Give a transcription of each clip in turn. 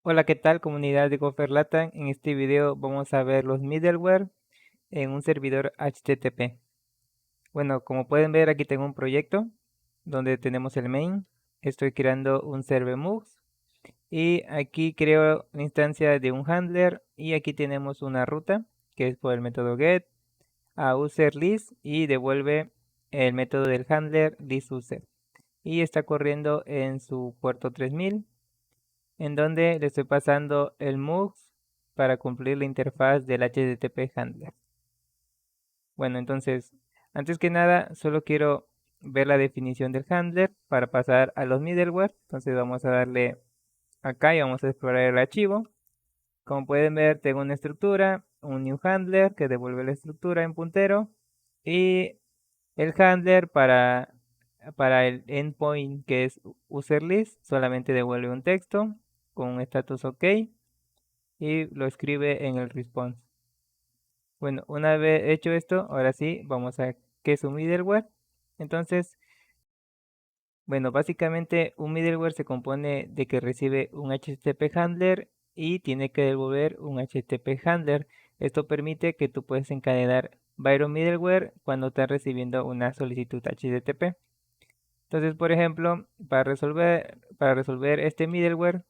Hola, ¿qué tal comunidad de Gopher Latam? En este video vamos a ver los middleware en un servidor HTTP. Bueno, como pueden ver aquí tengo un proyecto donde tenemos el main. Estoy creando un server MUX y aquí creo la instancia de un handler y aquí tenemos una ruta que es por el método get a user list y devuelve el método del handler listUser y está corriendo en su puerto 3000 en donde le estoy pasando el MUX para cumplir la interfaz del HTTP Handler. Bueno, entonces, antes que nada, solo quiero ver la definición del handler para pasar a los middleware. Entonces vamos a darle acá y vamos a explorar el archivo. Como pueden ver, tengo una estructura, un new handler que devuelve la estructura en puntero y el handler para el endpoint que es userList solamente devuelve un texto con un status OK y lo escribe en el response. Bueno, una vez hecho esto, ahora sí, vamos a qué es un middleware. Entonces, bueno, básicamente un middleware se compone de que recibe un HTTP handler y tiene que devolver un HTTP handler. Esto permite que tú puedes encadenar varios middleware cuando estás recibiendo una solicitud HTTP. Entonces, por ejemplo, para resolver este middleware,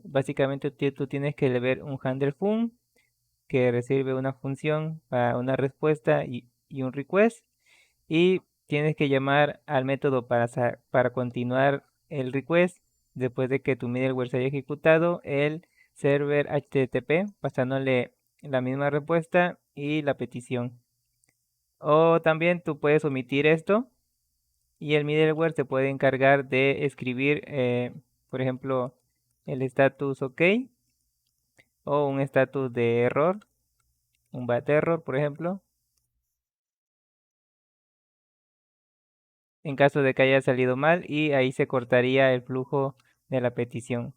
básicamente tú tienes que ver un handler fun que recibe una función para una respuesta y un request y tienes que llamar al método para continuar el request después de que tu middleware se haya ejecutado el server HTTP pasándole la misma respuesta y la petición. O también tú puedes omitir esto y el middleware se puede encargar de escribir, por ejemplo, el status OK o un status de error, un bad error, por ejemplo, en caso de que haya salido mal y ahí se cortaría el flujo de la petición.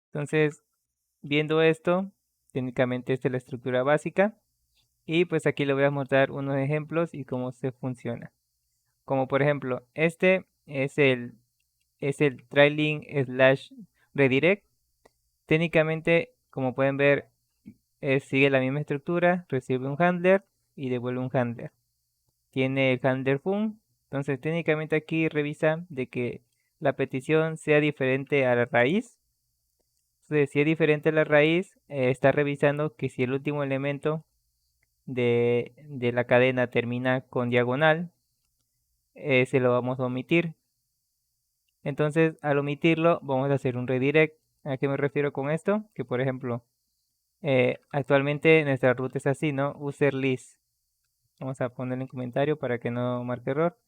Entonces, viendo esto, técnicamente esta es la estructura básica y pues aquí le voy a mostrar unos ejemplos y cómo se funciona. Como por ejemplo, este es el trailing slash redirect. Técnicamente, como pueden ver, sigue la misma estructura, recibe un handler y devuelve un handler. Tiene el handler fun, entonces técnicamente aquí revisa de que la petición sea diferente a la raíz. Entonces, si es diferente a la raíz, está revisando que si el último elemento de la cadena termina con diagonal, se lo vamos a omitir. Entonces, al omitirlo, vamos a hacer un redirect. ¿A qué me refiero con esto? Que por ejemplo, actualmente nuestra ruta es así, ¿no? User list. Vamos a ponerle en comentario para que no marque error.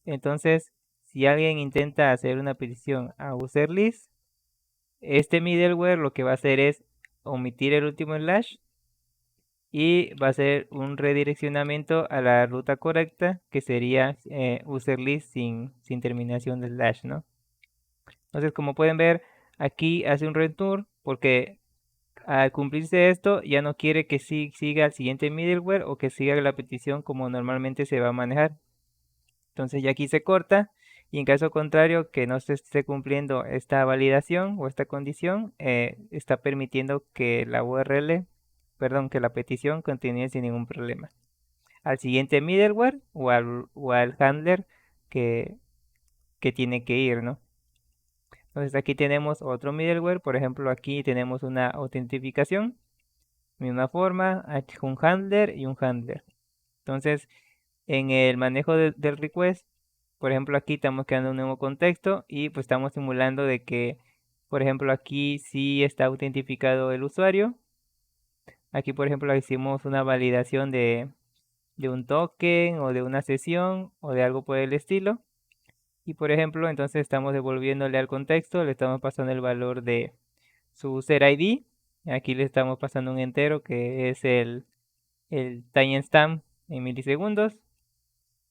Entonces, si alguien intenta hacer una petición a user list, este middleware lo que va a hacer es omitir el último slash y va a hacer un redireccionamiento a la ruta correcta que sería user list sin terminación de slash, ¿no? Entonces, como pueden ver, aquí hace un return porque al cumplirse esto ya no quiere que siga el siguiente middleware o que siga la petición como normalmente se va a manejar. Entonces ya aquí se corta y en caso contrario que no se esté cumpliendo esta validación o esta condición, está permitiendo que la URL, perdón, que la petición continúe sin ningún problema. Al siguiente middleware o al handler que, que tiene que ir, ¿no? Entonces aquí tenemos otro middleware, por ejemplo aquí tenemos una autentificación, misma forma, aquí un handler y un handler. Entonces en el manejo del request, por ejemplo aquí estamos creando un nuevo contexto y pues estamos simulando de que, por ejemplo aquí sí está autentificado el usuario. Aquí por ejemplo hicimos una validación de un token o de una sesión o de algo por el estilo. Y por ejemplo, entonces estamos devolviéndole al contexto, le estamos pasando el valor de su user ID. Aquí le estamos pasando un entero que es el timestamp en milisegundos.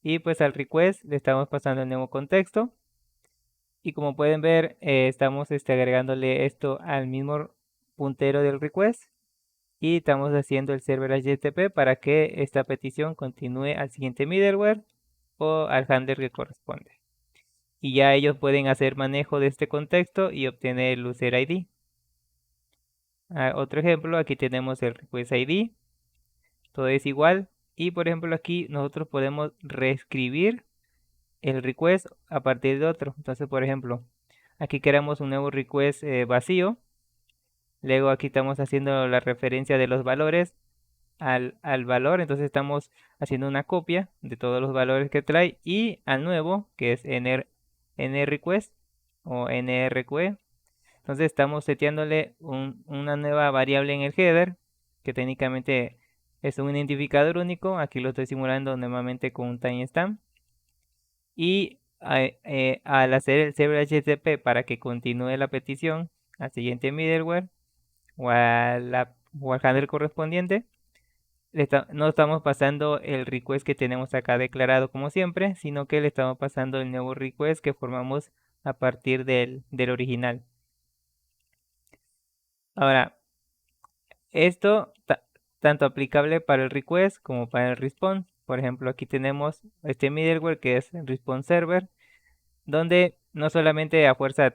Y pues al request le estamos pasando el nuevo contexto. Y como pueden ver, estamos agregándole esto al mismo puntero del request. Y estamos haciendo el server HTTP para que esta petición continúe al siguiente middleware o al handler que corresponde. y ya ellos pueden hacer manejo de este contexto y obtener el user ID. Otro ejemplo, aquí tenemos el request ID, todo es igual, y por ejemplo aquí nosotros podemos reescribir el request a partir de otro. Entonces, por ejemplo, aquí queremos un nuevo request vacío, luego aquí estamos haciendo la referencia de los valores al valor, entonces estamos haciendo una copia de todos los valores que trae y al nuevo, que es nRequest o nRQE. Entonces estamos seteándole una nueva variable en el header, que técnicamente es un identificador único. Aquí lo estoy simulando nuevamente con un timestamp. Y al hacer el server HTTP para que continúe la petición al siguiente middleware o al handler correspondiente, no estamos pasando el request que tenemos acá declarado como siempre, sino que le estamos pasando el nuevo request que formamos a partir del original. Ahora, esto tanto aplicable para el request como para el response. Por ejemplo, aquí tenemos este middleware que es el response server, donde no solamente a fuerza,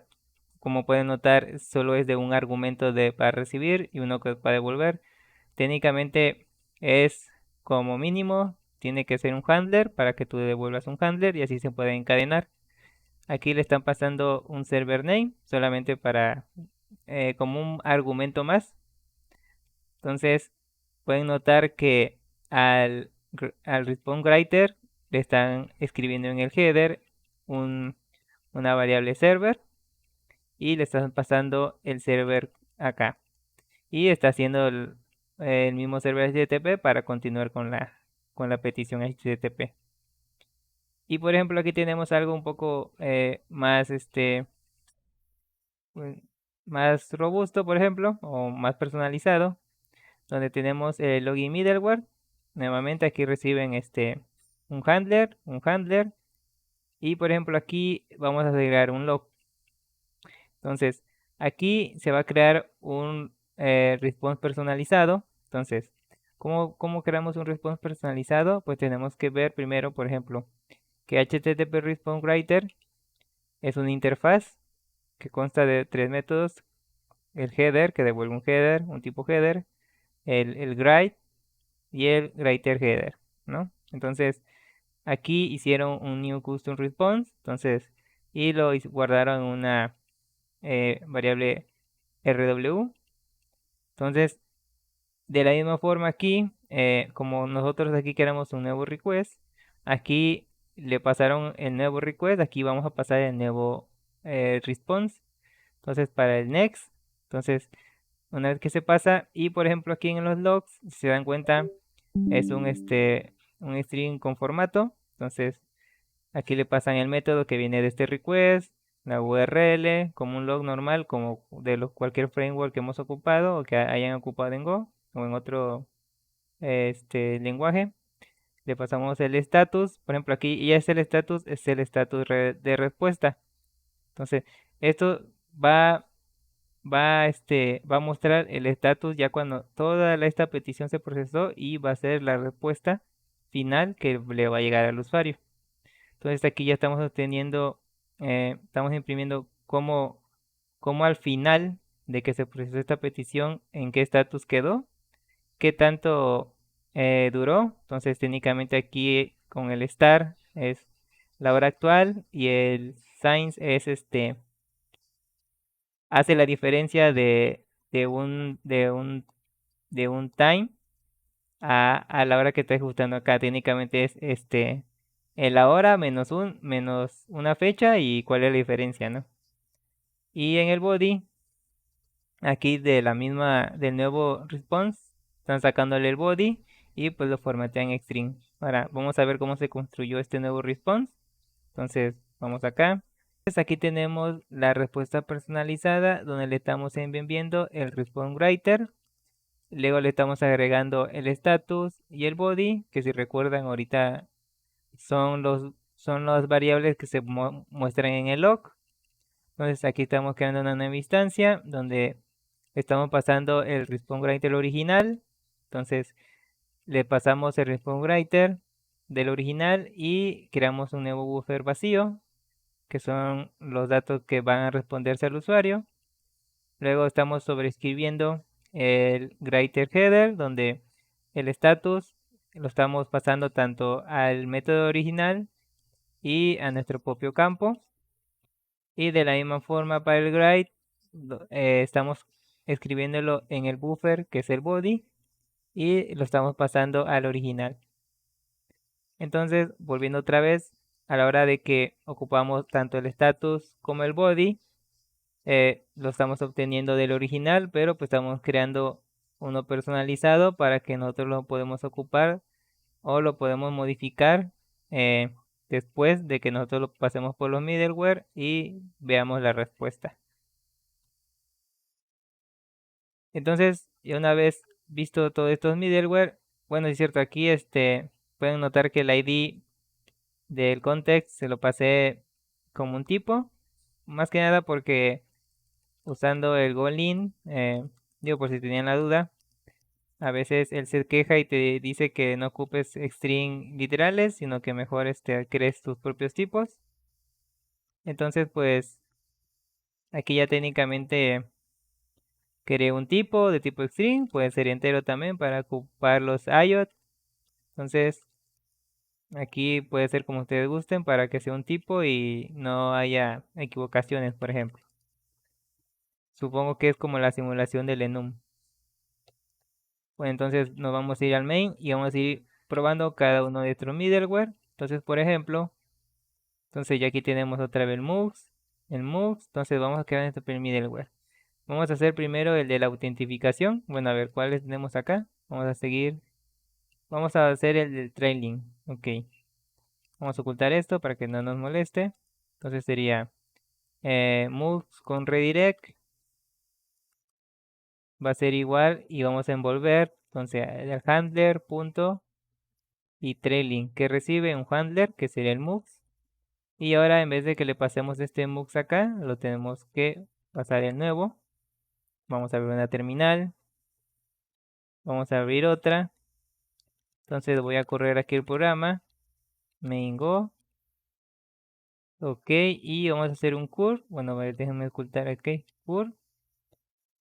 como pueden notar, solo es de un argumento para recibir y uno que para devolver. Técnicamente es como mínimo, tiene que ser un handler para que tú devuelvas un handler y así se puede encadenar. Aquí le están pasando un server name solamente para como un argumento más. Entonces pueden notar que al response writer le están escribiendo en el header una variable server y le están pasando el server acá. Y está haciendo el mismo server HTTP para continuar con la petición HTTP. Y por ejemplo aquí tenemos algo un poco más más robusto, por ejemplo, o más personalizado, donde tenemos el login middleware. Nuevamente aquí reciben un handler, y por ejemplo aquí vamos a agregar un log. Entonces aquí se va a crear un response personalizado. Entonces, ¿cómo creamos un response personalizado? Pues tenemos que ver primero, por ejemplo, que HTTP Response Writer es una interfaz que consta de 3 métodos: el header, que devuelve un header, un tipo header, el write y el writer header, ¿no? Entonces, aquí hicieron un new custom response, entonces, y lo guardaron una variable RW. Entonces, de la misma forma aquí, como nosotros aquí queremos un nuevo request, aquí le pasaron el nuevo request, aquí vamos a pasar el nuevo response. Entonces, para el next, entonces, una vez que se pasa, y por ejemplo aquí en los logs, si se dan cuenta, es un string con formato. Entonces, aquí le pasan el método que viene de este request, la URL, como un log normal, como de cualquier framework que hemos ocupado o que hayan ocupado en Go o en otro lenguaje. Le pasamos el status, por ejemplo aquí ya es el status de respuesta. Entonces, esto va a mostrar el status ya cuando toda esta petición se procesó y va a ser la respuesta final que le va a llegar al usuario. Entonces aquí ya estamos obteniendo, estamos imprimiendo cómo al final de que se procesó esta petición, en qué estatus quedó, qué tanto duró. Entonces técnicamente aquí con el star es la hora actual y el signs es hace la diferencia de un time a la hora que está ajustando acá. Técnicamente es la hora menos una fecha y cuál es la diferencia, ¿no? Y en el body, aquí del nuevo response, están sacándole el body y pues lo formatean en string. Ahora vamos a ver cómo se construyó este nuevo response. Entonces vamos acá. Entonces aquí tenemos la respuesta personalizada donde le estamos enviando el response writer. Luego le estamos agregando el status y el body, que si recuerdan ahorita son las variables que se muestran en el log. Entonces aquí estamos creando una nueva instancia donde estamos pasando el response writer original. Entonces le pasamos el response writer del original y creamos un nuevo buffer vacío que son los datos que van a responderse al usuario. Luego estamos sobreescribiendo el writer header, donde el status lo estamos pasando tanto al método original y a nuestro propio campo. Y de la misma forma para el write, estamos escribiéndolo en el buffer, que es el body, y lo estamos pasando al original. Entonces, volviendo otra vez, a la hora de que ocupamos tanto el status como el body, lo estamos obteniendo del original, pero pues estamos creando uno personalizado para que nosotros lo podemos ocupar o lo podemos modificar después de que nosotros lo pasemos por los middleware y veamos la respuesta. Entonces, ya una vez visto todos estos middleware, bueno, es cierto, aquí pueden notar que el ID del context se lo pasé como un tipo, más que nada porque usando el goLin, digo por si tenían la duda, a veces él se queja y te dice que no ocupes string literales, sino que mejor crees tus propios tipos. Entonces, pues aquí ya técnicamente creé un tipo de tipo string, puede ser entero también para ocupar los IOT. Entonces, aquí puede ser como ustedes gusten para que sea un tipo y no haya equivocaciones, por ejemplo. Supongo que es como la simulación del enum. Bueno, entonces nos vamos a ir al main y vamos a ir probando cada uno de estos middleware. Entonces, por ejemplo, entonces ya aquí tenemos otra vez el MOOCs, entonces vamos a crear nuestro primer middleware. Vamos a hacer primero el de la autentificación. Bueno, a ver cuáles tenemos acá. Vamos a seguir. Vamos a hacer el del trailing. Ok. Vamos a ocultar esto para que no nos moleste. Entonces sería MOOCs con redirect. Va a ser igual y vamos a envolver. Entonces el handler punto y trailing que recibe un handler que sería el MOOCs. Y ahora en vez de que le pasemos este MOOCs acá, lo tenemos que pasar el nuevo. Vamos a abrir una terminal. Vamos a abrir otra. Entonces voy a correr aquí el programa. Main go. Ok, y vamos a hacer un curl. Bueno, a ver, déjenme ocultar aquí. Curl.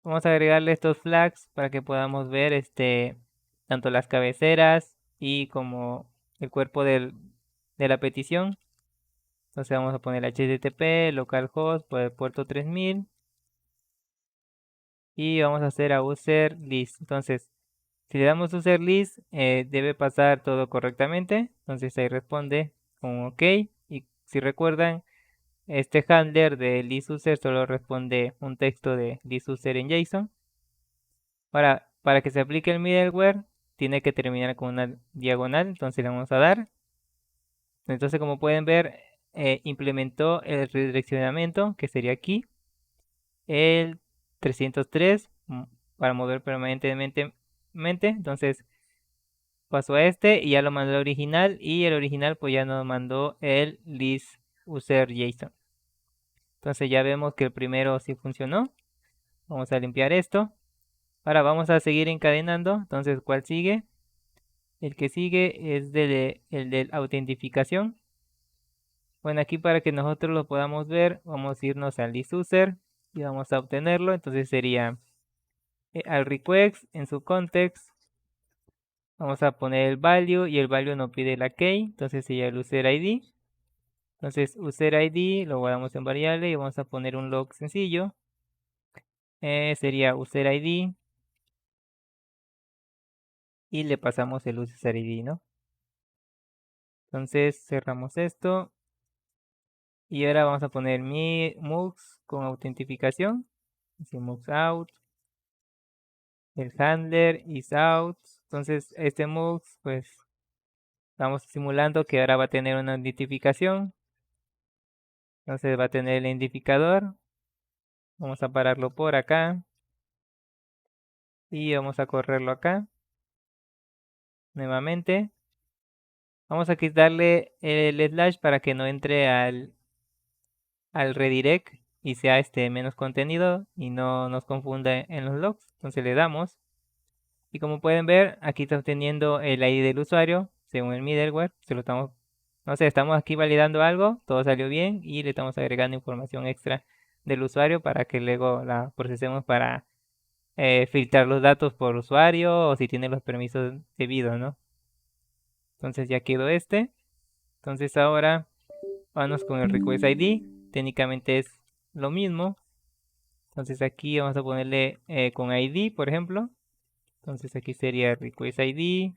Vamos a agregarle estos flags para que podamos ver tanto las cabeceras y como el cuerpo de la petición. Entonces vamos a poner HTTP, localhost por el puerto 3000. Y vamos a hacer a user list. Entonces, si le damos user list, debe pasar todo correctamente. Entonces ahí responde con OK. Y si recuerdan, este handler de list_user solo responde un texto de list_user en JSON. Para que se aplique el middleware, tiene que terminar con una diagonal. Entonces le vamos a dar. Entonces, como pueden ver, implementó el redireccionamiento, que sería aquí. El 303 para mover permanentemente. Entonces pasó a y ya lo mandó al original y el original pues ya nos mandó el list user JSON. Entonces ya vemos que el primero sí funcionó. Vamos a limpiar esto. Ahora vamos a seguir encadenando. Entonces, ¿cuál sigue? El que sigue es el de autentificación. Bueno, aquí para que nosotros lo podamos ver, vamos a irnos al list user y vamos a obtenerlo. Entonces sería al request en su context. Vamos a poner el value y el value nos pide la key. Entonces sería el user ID. Entonces user ID lo guardamos en variable y vamos a poner un log sencillo. Sería user ID. Y le pasamos el user ID, ¿no? Entonces cerramos esto. Y ahora vamos a poner mi MOOCs con autentificación. Así MOOCs out. El handler is out. Entonces este MOOCs pues estamos simulando que ahora va a tener una identificación. Entonces va a tener el identificador. Vamos a pararlo por acá. Y vamos a correrlo acá. Nuevamente. Vamos a quitarle el slash para que no entre al redirect y sea menos contenido y no nos confunda en los logs. Entonces le damos. Y como pueden ver, aquí está obteniendo el ID del usuario según el middleware. Se lo estamos no sé, estamos aquí validando algo, todo salió bien y le estamos agregando información extra del usuario para que luego la procesemos para filtrar los datos por usuario o si tiene los permisos debidos, ¿no? Entonces ya quedó este. Entonces ahora vamos con el request ID. Técnicamente es lo mismo. Entonces aquí vamos a ponerle con ID, por ejemplo. Entonces aquí sería request ID.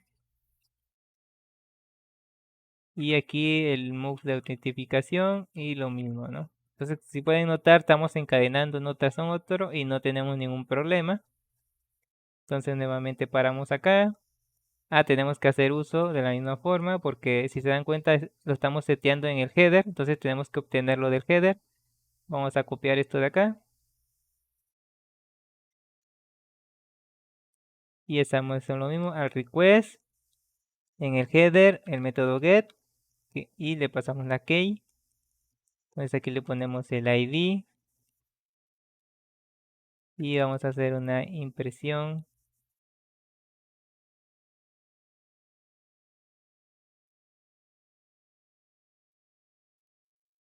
Y aquí el move de autentificación y lo mismo, ¿no? Entonces, si pueden notar, estamos encadenando uno tras otro y no tenemos ningún problema. Entonces, nuevamente paramos acá. Tenemos que hacer uso de la misma forma porque si se dan cuenta lo estamos seteando en el header. Entonces, tenemos que obtenerlo del header. Vamos a copiar esto de acá. Y estamos haciendo lo mismo al request. En el header, el método get. Y le pasamos la key. Entonces, aquí le ponemos el ID. Y vamos a hacer una impresión.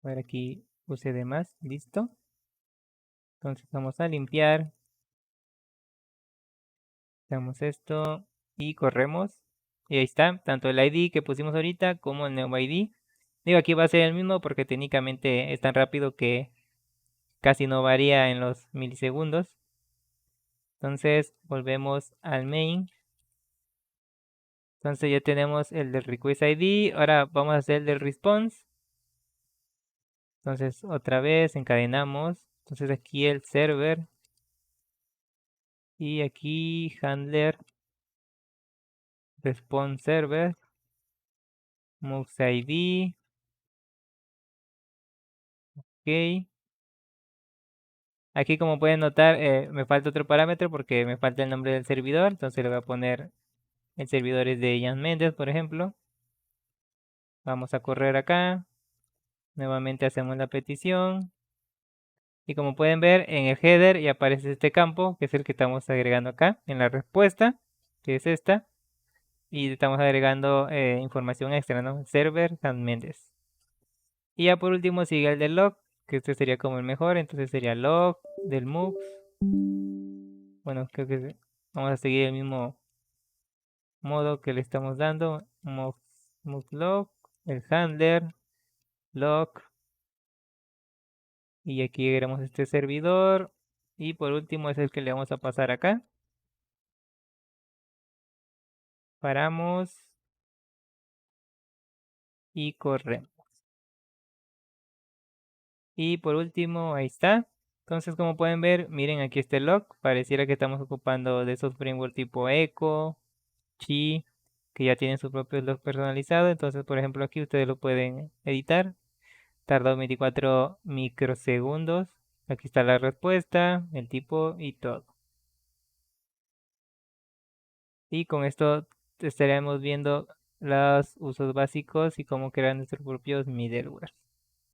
A ver, aquí puse de más, listo. Entonces vamos a limpiar, damos esto y corremos. Y ahí está, tanto el ID que pusimos ahorita como el nuevo ID. Digo, aquí va a ser el mismo porque técnicamente es tan rápido que casi no varía en los milisegundos. Entonces volvemos al main. Entonces ya tenemos el del request ID. Ahora vamos a hacer el del response. Entonces otra vez encadenamos. Entonces aquí el server. Y aquí handler response server. Moves ID. Ok. Aquí como pueden notar me falta otro parámetro porque me falta el nombre del servidor. Entonces le voy a poner el servidor es de Ian Méndez, por ejemplo. Vamos a correr acá. Nuevamente hacemos la petición. Y como pueden ver en el header ya aparece este campo que es el que estamos agregando acá en la respuesta, que es esta. Y estamos agregando información extra, ¿no? Server San Méndez. Y ya por último sigue el del log, que este sería como el mejor. Entonces sería log del mux. Bueno, creo que vamos a seguir el mismo modo que le estamos dando. Mux log, el handler, log. Y aquí agregamos este servidor. Y por último es el que le vamos a pasar acá. Paramos y corremos. Y por último, ahí está. Entonces, como pueden ver, miren aquí este log. Pareciera que estamos ocupando de esos frameworks tipo Echo, Chi, que ya tienen su propio log personalizado. Entonces, por ejemplo, aquí ustedes lo pueden editar. Tardó 24 microsegundos. Aquí está la respuesta, el tipo y todo. Y con esto estaremos viendo los usos básicos y cómo crear nuestros propios middleware.